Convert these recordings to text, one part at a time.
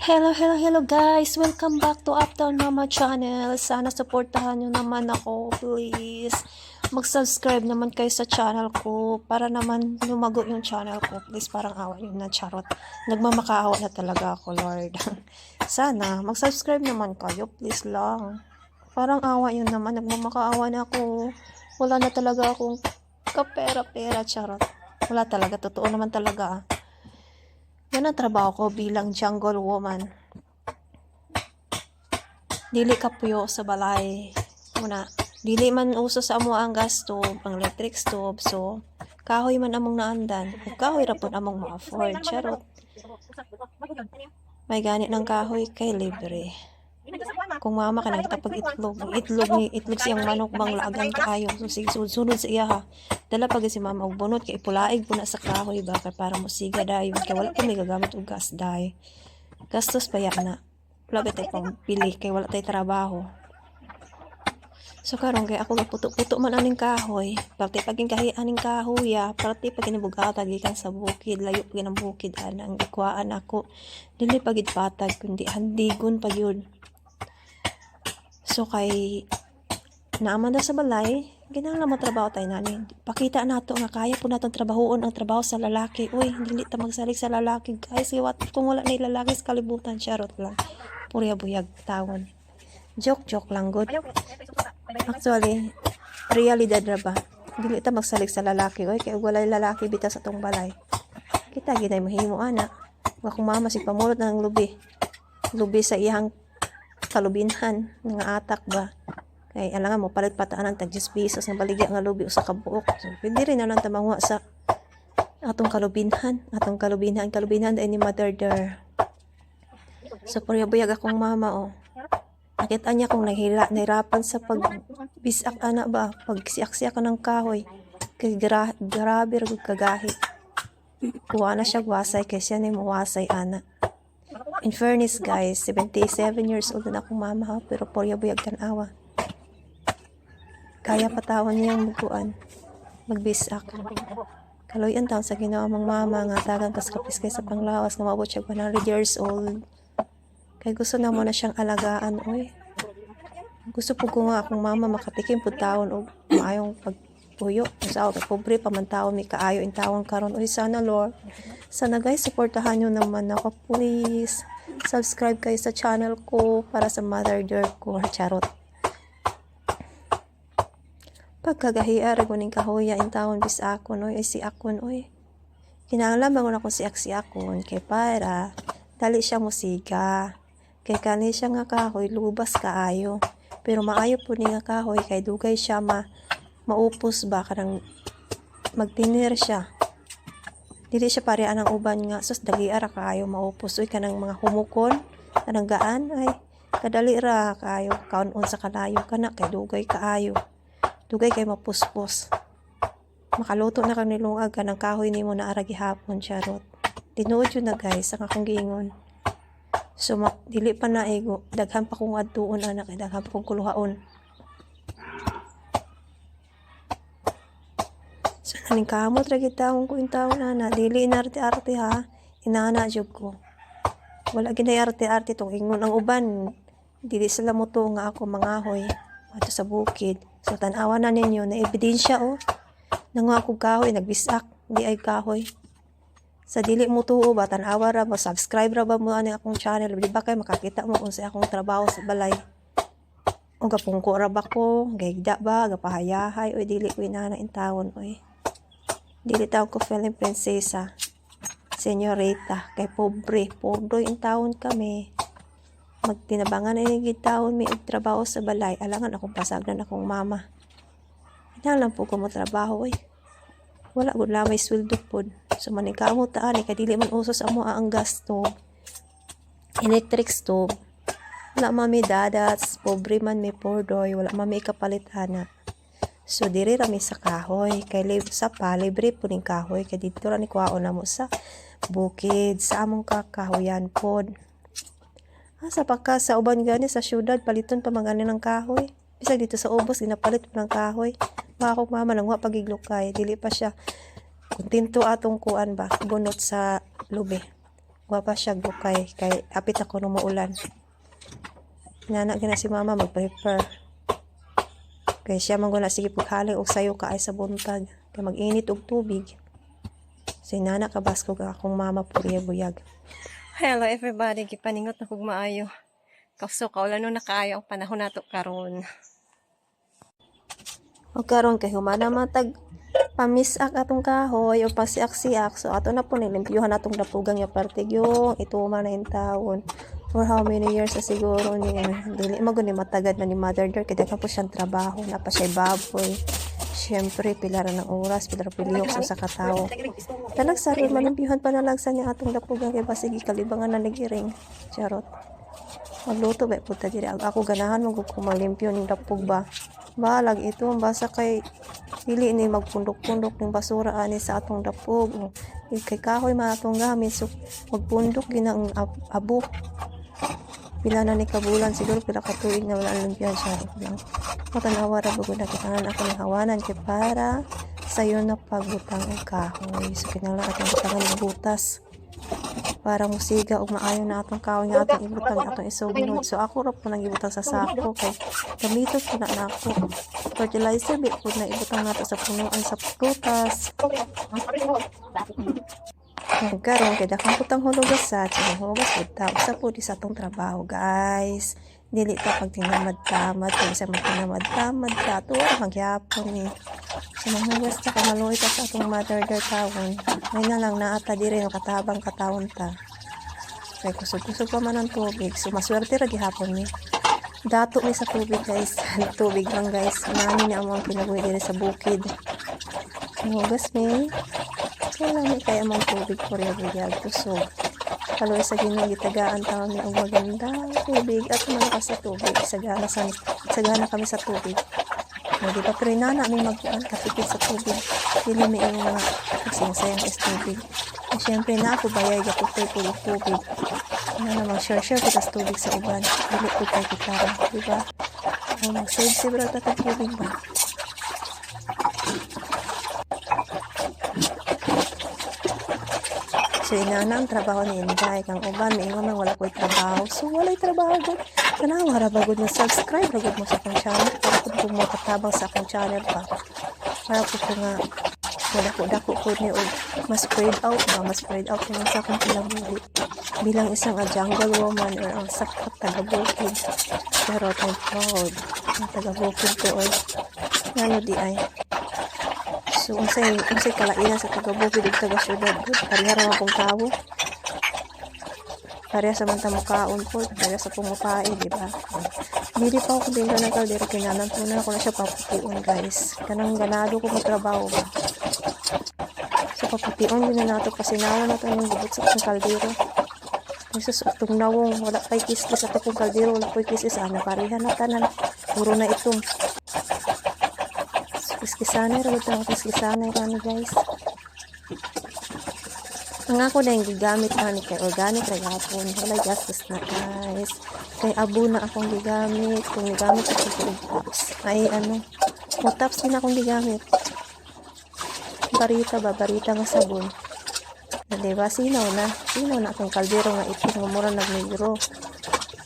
Hello guys! Welcome back to Uptown Mama Channel. Sana supportahan nyo naman ako, please. Mag-subscribe naman kayo sa channel ko para naman lumago yung channel ko. Please, parang awa yun na, charot. Nagmamakaawa na talaga ako, Lord. Sana, mag-subscribe naman kayo, please lang. Parang awa yun naman, nagmamakaawa na ako. Wala na talaga akong kapera-pera, charot. Wala talaga, totoo naman talaga. Yan ang trabaho ko bilang jungle woman. Dili ka puyo sa balay. Muna, dili man uso sa amo ang gas stove, ang electric stove. So, kahoy man among naandan. Ug kahoy ra pud among ma-afford. Charot. May ganit ng kahoy kay libre. Kung mama ka nakitapag itlog siyang manok bang laagang kaayo. So, sige, sunod sa iya ha. Dala pag si mama og bunot kay ipulaig po na sa kahoy ba para musiga dayon kay wala pa may gagamit og gas dahi. Gastos pa na. Wala ba tayo pang pili kay wala tayo trabaho. So karon kay ako gaputo-puto man aning kahoy, pagti paging kahi aning kahoy ya, pagti pag inibugata gikan sa bukid, layo gyud ang bukid ana ang ikuan ako. Dili pagid patag kundi handigon pa yun. So kay naaman na sa balay, ginahanglan mo trabaho tayo nani. Pakita nato nga kaya po natong trabahoon ang trabaho sa lalaki. Uy, dili ta magsalig sa lalaki guys. Kung wala na lalaki sa kalibutan, charot lang. Purya buyag tawon. Joke lang good. Actually, realidad na ba? Dili ta magsalig sa lalaki. Uy, kaya wala lalaki bitaw sa tong balay. Kita ginay mahimo ana. Wa kung mama si pamulot ng lubi. Lubi sa iyang kalubinhan nga atak ba. Kay alangan mo palit pataan ng tag 10 pesos nga baligya nga lubi usa ka buok. So, pwede rin na lang tamangwa sa atong kalubinhan dahil ni mother there. So purya-buyag akong mama oh. Nakita niya kung nahirapan sa pagbisak ana ba, pagsiyak-siyak ng kahoy. Kay grabe ra kagahit. Kuha na siya wasay kay siya ni mawasay ana. In fairness guys, 77 years old na akong mama ha, pero purya-buyag tanawa. Kaya patawan niyang muguan, magbisak. Kaloy ang taon sa ginawa mong mama nga tagang kaskapis kay sa panglawas nga mabot siya 100 years old. Kay gusto na mo na siyang alagaan, oy. Gusto po ko nga akong mama makatikim po taon o maayong pagpuyo. Sa ako, pobre pa man taon, may kaayo in taon karon. Oy, sana Lord. Sana guys, supportahan nyo naman ako, please. Subscribe kayo sa channel ko para sa mother dear ko, charot. Pagkagahiar ko ning kahoya in taon bis akon oy si akon oy. Kinahanglan bangon ako si akon kay para dali siya musiga. Kay kani siya nga kahoy lubas kaayo. Pero maayo po ni nga kahoy kay dugay siya maupos ba kanang magtinir siya. Dili siya pareha ang uban nga sus dali ara kaayo maupos oy kanang mga humukon kanang gaan ay kadali ra kaayo kaon-on sa kalayo kana kay dugay kaayo. Dugay kay mapuspos. Makaluto na kang nilungag ka ng kahoy ni mo na ara gihapon, charot. Tinuod yun na guys, ang akong giingon. So, dili pa na ego. Daghan pa kong adtuon anak, daghan pa kong kuluhaon. So, naning kamot ra gitaon ko yung taon na dili inarte-arte ha. Inana job ko. Wala ginay arte-arte tong ingon ang uban. Dili sila mo to nga ako mangahoy. Ato sa bukid. So, tanawa na ninyo na ebidensya oh. Nanguha ko kahoy, nagbisak, di ay kahoy. Sa dili mo tuo ba, tanawa ra ba, subscribe ra ba mo ani akong channel, di ba kay makakita mo kung sa akong trabaho sa balay. O gapungko ra ba ko, gaigda ba, gapahayahay, o dili ko inana in tawon, oy. Dili tawon ko feeling prinsesa, senyorita, kay pobre in tawon kami. Magtinabangan na yung taon may trabaho sa balay. Alangan akong pasagdan akong mama. Hinalang po ko mo trabaho eh. Wala gud lamay sweldo pod. So maningkamot taan kay dili man usos amo ang gas stove. Electric stove. Wala mami dadats, pobre man may pordoy, wala mami kapalit ana. So diri ra mi sa kahoy kay sa libre po ning kahoy kay dito ra ni kuhaon namo sa bukid sa among kakahoyan pod. Sa pagka sa uban gani sa syudad paliton pa magani ng kahoy. Bisag dito sa ubos ginapalit pa ng kahoy. Baka kong mama nang wa pagiglukay, dili pa siya kontento atong kuan ba bunot sa lubi. Wapa siya gukay kay apit ako nung maulan. Nana gina si mama mag-prepare. Kay siya man guna sige paghalay og sayo kaay sa buntag. Kay mag-init og tubig. Si nana kabasko ka akong mama buyag. Hello everybody, gipaningot na kog maayo. Kaso kaulan no nakaayo ang panahon nato karon. O karon kay humana matag pamisak atong kahoy o pasiak-siak. So ato na po nilimpyuhan atong dapugang yung parte yung ituma na yung taon. For how many years na siguro niya. Dili magun ni matagad na ni mother there. Kaya ka po siyang trabaho. Napa siya'y baboy. Siyempre, pilara ng oras. Pilara piliyok sa katao. Talagsarod, malimpyuhan pa nalagsan niya atong dapugang. Kaya basig ikalibangan na nagiring. Charot. Magluto ba puta diri. Ako ganahan mo kung malimpyo ng dapug ba. Balag ito basa kay dili ni magpundok-pundok ng basura ani sa atong dapog. Kay kahoy man atong gamit so magpundok ginang abo. Pila na ni kabulan siguro pila ka tuig na wala limpyan siya lang. Matanawa ra bugod na kitanan ako ng hawanan kay para sayo na pagbutang og kahoy. So kinahanglan atong butangan ng butas para musiga og maayo na atong kahoy nga atong ibutang atong isugnod. So ako ra po nang ibutang sa sako kay gamiton ko na nako. Fertilizer bit po na ibutang nato sa punuan sa prutas. Karon kay dakang putang hulugas sa hulugas buta usa po di sa atong trabaho guys. Dili ta pag tinamad-tamad kay sa magtinamad-tamad ka tuwa ra magyapon ni. So manghugas ta kay maluoy ta sa atong mother der tawon. May na lang naata diri no katabang katawon ta. Kay kusog-kusog pa man ang tubig. So maswerte ra gihapon ni. Dato ni sa tubig guys. Tubig lang guys. Nani na among kinabuhi diri sa bukid. Hugas ni. Kailan ni kaya among tubig purya-purya kusog. Kaloy sa Ginoo gitagaan taon ni og maganda tubig at malakas sa tubig. Sagana kami sa tubig. Di ba pero nana may magkuhan katipid sa tubig. Dili may yung mga sayang is tubig. At syempre na ako bayay gatutoy po yung tubig. Ano namang share kita sa tubig sa uban. Dili po tayo kitara. Diba? O mag-save ra ta tubig ba? So inana ang trabaho ni Inday kang uban may ingon nang wala ko'y trabaho. So walay trabaho gud. Kana wala ba gud mo subscribe ra gud mo sa akong channel para pud mo katabang sa akong channel pa. Para pud ko nga wala ko dako ko ni og mas spread out naman sa akong kinabuhi. Bilang isang jungle woman or ang sakot taga-bukid. Pero thank God ang taga-bukid ko or ano di ay. So, unsay kalainan sa taga-bukid ug taga-syudad. Pareha ra akong tawo. Pareha sa manta mukaon po, pareha sa pumupae, di ba? Dili pa ako din na diri kinanan po na ako na siya paputiun, guys. Kanang ganado ko magtrabaho ba. So, paputiun yun na nato kasi nawa na ito yung gubot sa akong kaldero. Jesus, itong nawong, wala kay kiskis at akong kaldero, wala ko'y kiskis. Ano, pareha na tanan. Puro na itong. Kiskisanay, rawag na kiskisanay kami guys. Ang ako na yung gigamit man kay organic ra gapon. Wala gastos na guys. Kay abo na akong gigamit. Kung gigamit ako sa taps. Ay ano, taps din akong gigamit. Barita nga sabon. Diba, sinaw na akong kaldero nga itin nga mura nagmigro.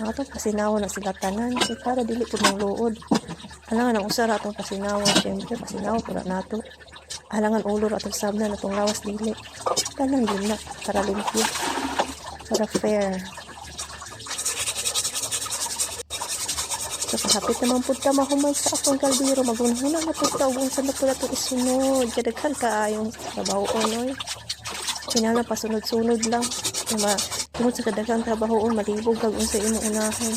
Ako pasinaw na sila tanan. So para dili ko ng luod. Alangan ang usara atong pasinawan, siyempre pasinaw pura nato. Alangan ulo atong sabna natong lawas dili. Tanang din na para limpyo. Para fair. So kahapit naman po ta mahuman sa akong kaldero. Magunahuna na po ta ug unsa na pala to isunod. Kadaghan kaayong trabaho onoy. Kinala pasunod-sunod lang. Tungod sa kadaghang trabaho malibog kag unsa imong unahan.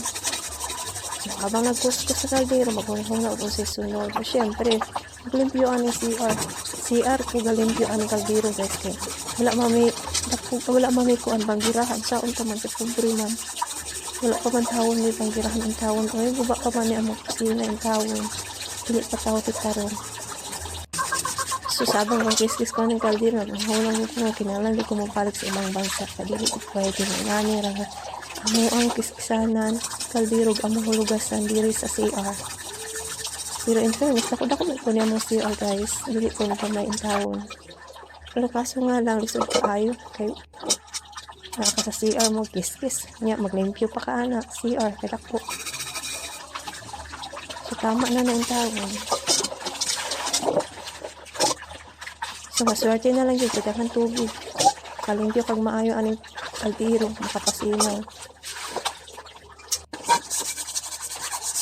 Habang nagkuskus sa kaldero, maghunghuna o sa sunod. So, syempre, maglimpyoan ang CR ko galimpyoan ang kaldero guys. Kaya wala mami ko ang banggirahan. Saon ka man sa pobre man. Wala pa man tawon may banggirahan ang tawon. O yung guba pa man ni among kusina ang tawon. Hindi pa tawon titaron. So, sabang kong kiskis ko ng kaldero, maghunang ko nga kinalang di ko mabalik sa ibang bansa. Kadili ko pwede na nani nga. Amo ang kiskisanan, kaldero, amo hulugasan diri sa CR. Pero in fairness, dako may ko niya mo CR guys. Dili ko na pa may intawon. Pero kaso nga lang, lisod ko ayo. Kay Naka sa CR mo, kiss-kiss. Nya, maglimpyo pa ka na. CR, kaya po. So, tama na yung tawon. So, maswerte na lang yun. Kadakan tubig. Kalimpyo kag maayo aning kaldero. Makapasinaw.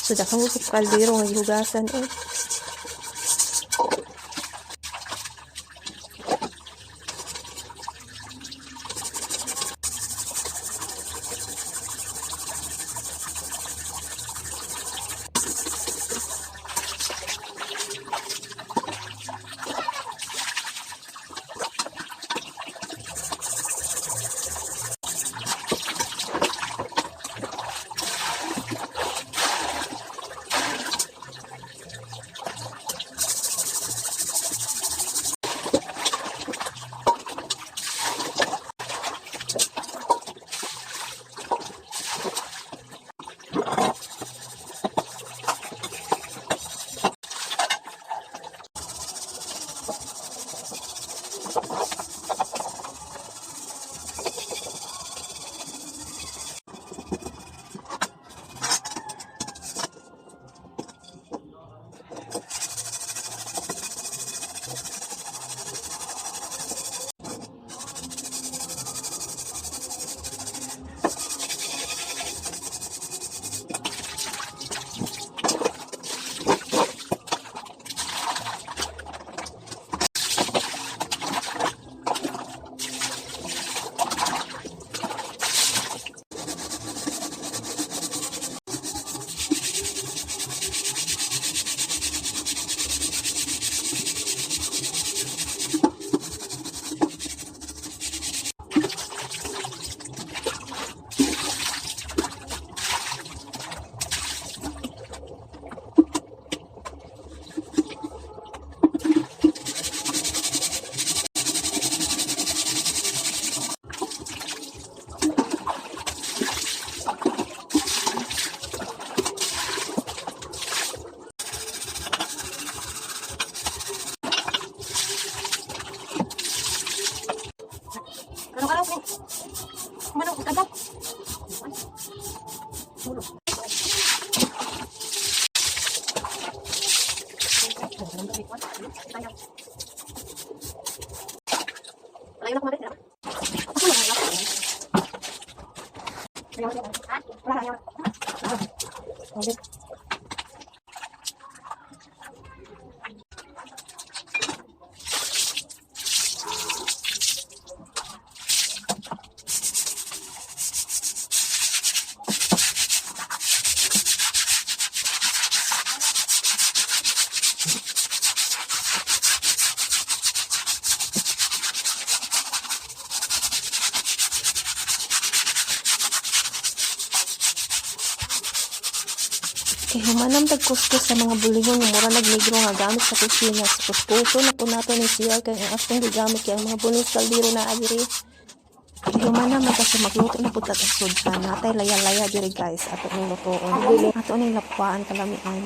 So, dakang usap kaldero ng hihugasan eh. Kay humanam tagkuskus sa mga bulingon nga mura nagmigro nga gamit sa kusina. Sa kuskuso na po nato ni CR kay ang akong gigamit kay ang mga bulis kaldero na agiri. Kay humanam na kasi magluto na po tatasod sa natay laya-laya diri guys. Ato ning lutoon. Ato ning lapwaan kalamian.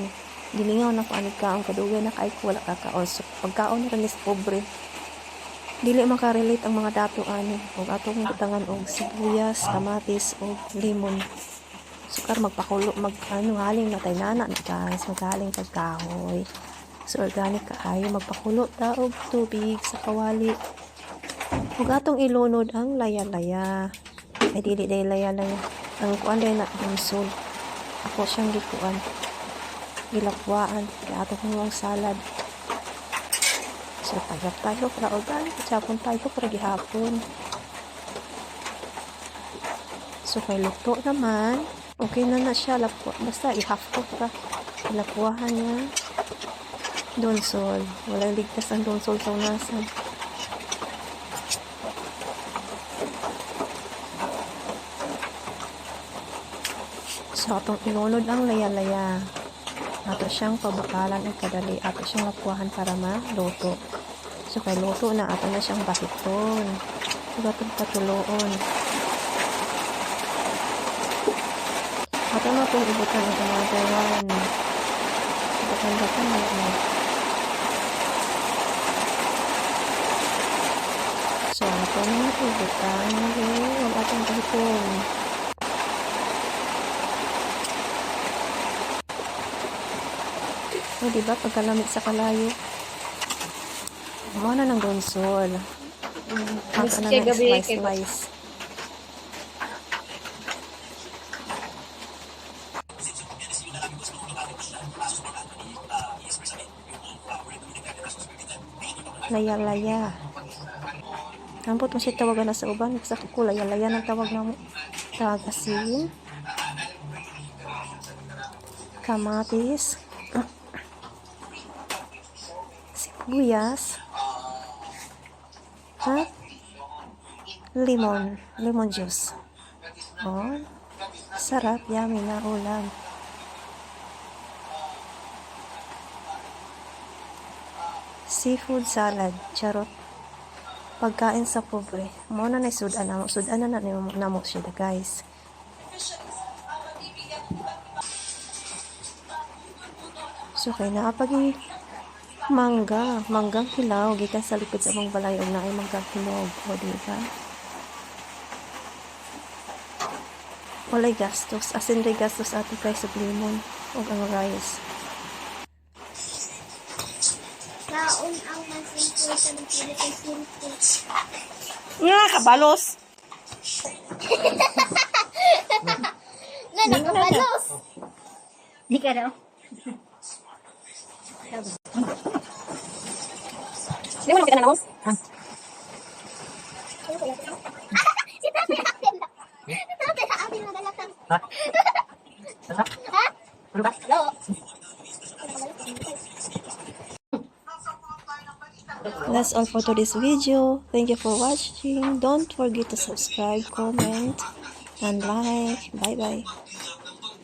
Gilingaw na ko anid kaon kadugay na kay ko wala kakaon. So pagkaon na rin is pobre. Dili makarelate ang mga dato ani og atong butangan og sibuyas, kamatis og limon. Sukar magpakulo haling na tay nana na guys, maghaling kag kahoy. So organic kaayo magpakulo ta og tubig sa kawali. Ug atong ilunod ang laya-laya. Ay dili day laya-laya. Ang kuan day na dumsol. Ako siyang gikuan. Gilakwaan kay atong mga salad. So tayo para organic sapon tayo para gihapon. So kay luto naman. Okay na siya, basta i-half cook ka. Lapuahan niya. Donsol. Walang ligtas ang donsol sa unasan. So, atong ilunod ang laya-laya. Ato siyang pabakalan at kadali. Ato siyang lapuahan para maluto. So, kay luto na, ato na siyang basiton. So, atong patuloon. Ato na itong ibutan ang another one. Ibutan na ito. So, ito na ibutan. Wala kang kahipon. O, diba? Pagkalamit sa kalayo. Muna ng gonsol. Ako na ng slice. Laya-laya. Nampot mo siya tawagan na sa uban. Sa ko, laya-laya ng tawag na mo. Tawag asin. Kamatis. Sibuyas. Ha? Lemon. Lemon juice. Oh. Sarap. Yummy na ulam. Seafood salad. Charot. Pagkain sa pobre. Muna na sudan na mo. Sudan na mo siya, guys. So, kay naapag manggang hilaw. Gikan sa likod sa mong balay o na ay manggang hilaw. O, diba? Walay gastos. Asin rin gastos ato kay sa limon. O ang rice. Kaon ang mas important para sa simple. Nga, kabalos! Na nakabalos. Di ka daw. Hindi mo naman kita na Si Tate Atin. Si Tate Atin na dalatang. Ha? Ha? Ano ba? Hello. That's all for today's video. Thank you for watching. Don't forget to subscribe, comment, and like. Bye bye.